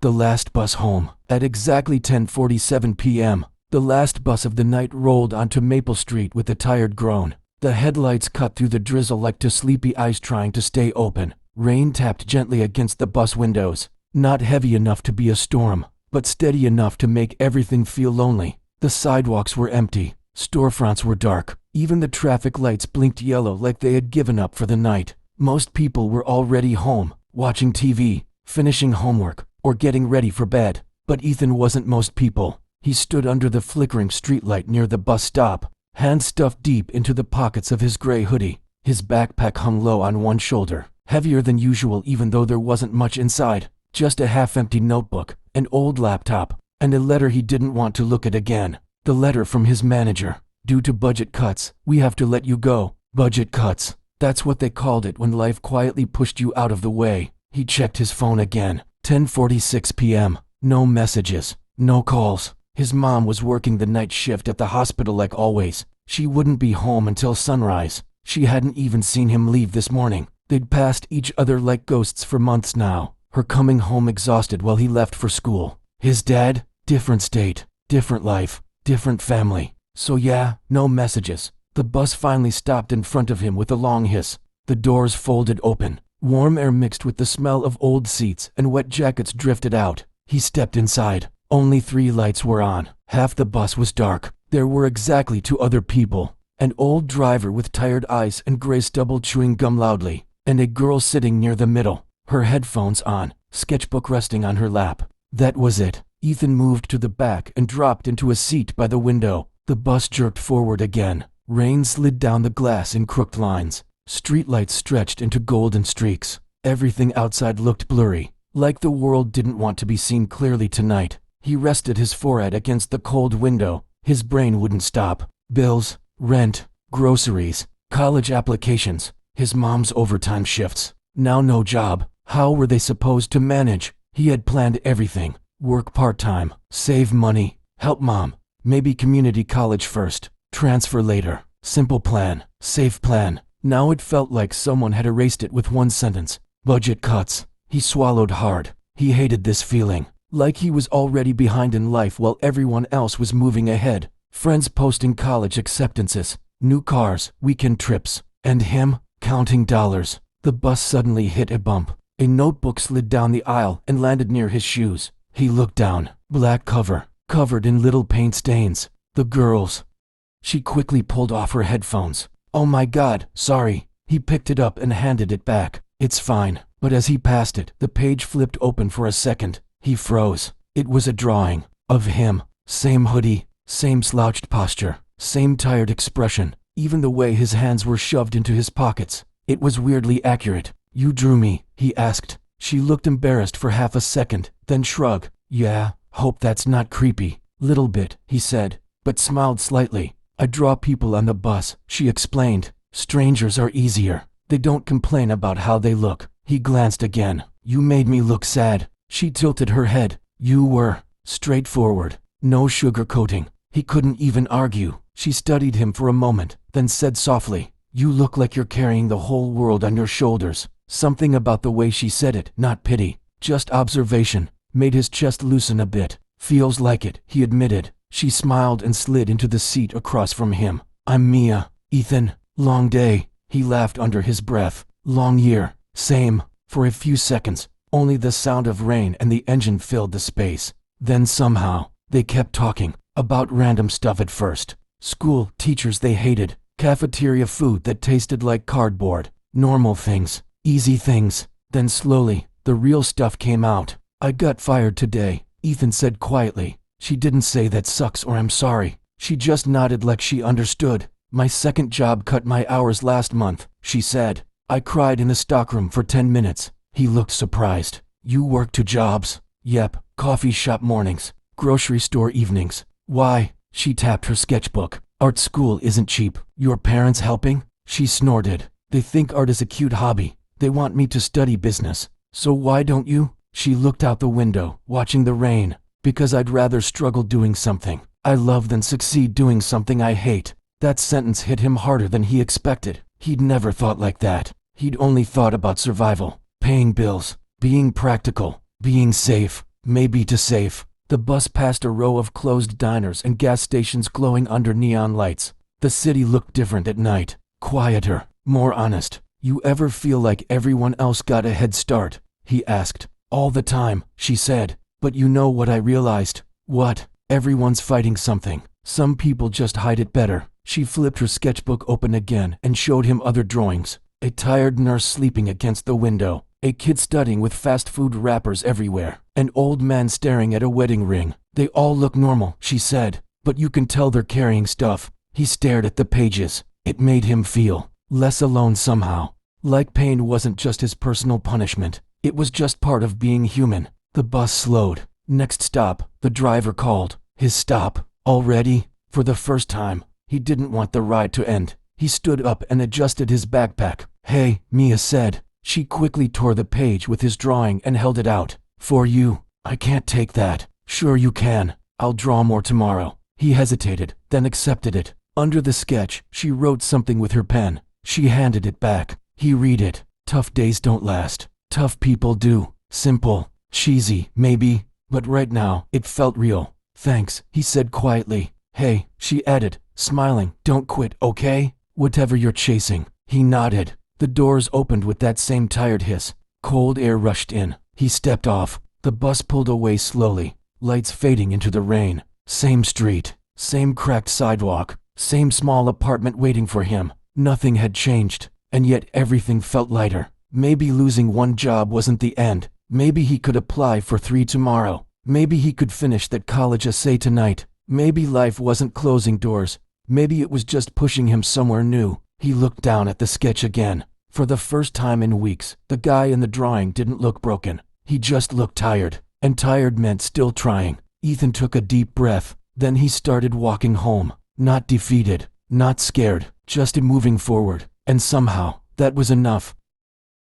The last bus home. At exactly 10:47 p.m., the last bus of the night rolled onto Maple Street with a tired groan. The headlights cut through the drizzle like two sleepy eyes trying to stay open. Rain tapped gently against the bus windows, not heavy enough to be a storm, but steady enough to make everything feel lonely. The sidewalks were empty. Storefronts were dark. Even the traffic lights blinked yellow like they had given up for the night. Most people were already home, watching TV, finishing homework, or getting ready for bed. But Ethan wasn't most people. He stood under the flickering streetlight near the bus stop, hands stuffed deep into the pockets of his gray hoodie. His backpack hung low on one shoulder, heavier than usual even though there wasn't much inside. Just a half-empty notebook, an old laptop, and a letter he didn't want to look at again. The letter from his manager. Due to budget cuts, we have to let you go. Budget cuts. That's what they called it when life quietly pushed you out of the way. He checked his phone again. 10:46 p.m. No messages. No calls. His mom was working the night shift at the hospital like always. She wouldn't be home until sunrise. She hadn't even seen him leave this morning. They'd passed each other like ghosts for months now. Her coming home exhausted while he left for school. His dad? Different state. Different life. Different family. So yeah, no messages. The bus finally stopped in front of him with a long hiss. The doors folded open. Warm air mixed with the smell of old seats and wet jackets drifted out. He stepped inside. Only 3 lights were on. Half the bus was dark. There were exactly 2 other people. An old driver with tired eyes and gray stubble chewing gum loudly, and a girl sitting near the middle, her headphones on, sketchbook resting on her lap. That was it. Ethan moved to the back and dropped into a seat by the window. The bus jerked forward again. Rain slid down the glass in crooked lines. Streetlights stretched into golden streaks. Everything outside looked blurry, like the world didn't want to be seen clearly tonight. He rested his forehead against the cold window. His brain wouldn't stop. Bills, rent, groceries, college applications, his mom's overtime shifts. Now no job. How were they supposed to manage? He had planned everything. Work part-time, save money, help mom, maybe community college first, transfer later. Simple plan, safe plan. Now it felt like someone had erased it with one sentence. Budget cuts. He swallowed hard. He hated this feeling. Like he was already behind in life while everyone else was moving ahead. Friends posting college acceptances, new cars, weekend trips, and him counting dollars. The bus suddenly hit a bump. A notebook slid down the aisle and landed near his shoes. He looked down. Black cover, covered in little paint stains. The girl's. She quickly pulled off her headphones. Oh my God, sorry. He picked it up and handed it back. It's fine. But as he passed it, the page flipped open for a second. He froze. It was a drawing of him. Same hoodie, same slouched posture, same tired expression, even the way his hands were shoved into his pockets. It was weirdly accurate. You drew me, he asked. She looked embarrassed for half a second, then shrugged. Yeah, hope that's not creepy. Little bit, he said, but smiled slightly. I draw people on the bus, she explained. Strangers are easier. They don't complain about how they look. He glanced again. You made me look sad. She tilted her head. You were. Straightforward. No sugarcoating. He couldn't even argue. She studied him for a moment, then said softly, You look like you're carrying the whole world on your shoulders. Something about the way she said it, not pity, just observation, made his chest loosen a bit. Feels like it, he admitted. She smiled and slid into the seat across from him. I'm Mia. Ethan. Long day. He laughed under his breath. Long year. Same. For a few seconds, only the sound of rain and the engine filled the space. Then somehow, they kept talking, about random stuff at first. School, teachers they hated, cafeteria food that tasted like cardboard. Normal things, easy things. Then slowly, the real stuff came out. I got fired today, Ethan said quietly. She didn't say that sucks or I'm sorry. She just nodded like she understood. My second job cut my hours last month, she said. I cried in the stockroom for 10 minutes. He looked surprised. You work 2 jobs? Yep, coffee shop mornings, grocery store evenings. Why? She tapped her sketchbook. Art school isn't cheap. Your parents helping? She snorted. They think art is a cute hobby. They want me to study business. So why don't you? She looked out the window, watching the rain. Because I'd rather struggle doing something I love than succeed doing something I hate. That sentence hit him harder than he expected. He'd never thought like that. He'd only thought about survival, paying bills, being practical, being safe. maybe to safe. The bus passed a row of closed diners and gas stations glowing under neon lights. The city looked different at night, quieter, more honest. You ever feel like everyone else got a head start? He asked. All the time, she said. But you know what I realized? What? Everyone's fighting something. Some people just hide it better. She flipped her sketchbook open again and showed him other drawings. A tired nurse sleeping against the window. A kid studying with fast food wrappers everywhere. An old man staring at a wedding ring. They all look normal, she said, but you can tell they're carrying stuff. He stared at the pages. It made him feel less alone somehow. Like pain wasn't just his personal punishment. It was just part of being human. The bus slowed. Next stop, the driver called. His stop. Already? For the first time, he didn't want the ride to end. He stood up and adjusted his backpack. Hey, Mia said. She quickly tore the page with his drawing and held it out. For you. I can't take that. Sure you can. I'll draw more tomorrow. He hesitated, then accepted it. Under the sketch, she wrote something with her pen. She handed it back. He read it. Tough days don't last. Tough people do. Simple. Cheesy, maybe. But right now, it felt real. Thanks, he said quietly. Hey, she added, smiling. Don't quit, okay? Whatever you're chasing. He nodded. The doors opened with that same tired hiss. Cold air rushed in. He stepped off. The bus pulled away slowly, lights fading into the rain. Same street, same cracked sidewalk, same small apartment waiting for him. Nothing had changed, and yet everything felt lighter. Maybe losing one job wasn't the end. Maybe he could apply for 3 tomorrow. Maybe he could finish that college essay tonight. Maybe life wasn't closing doors. Maybe it was just pushing him somewhere new. He looked down at the sketch again. For the first time in weeks, the guy in the drawing didn't look broken. He just looked tired, and tired meant still trying. Ethan took a deep breath. Then he started walking home. Not defeated, not scared, just moving forward. And somehow, that was enough.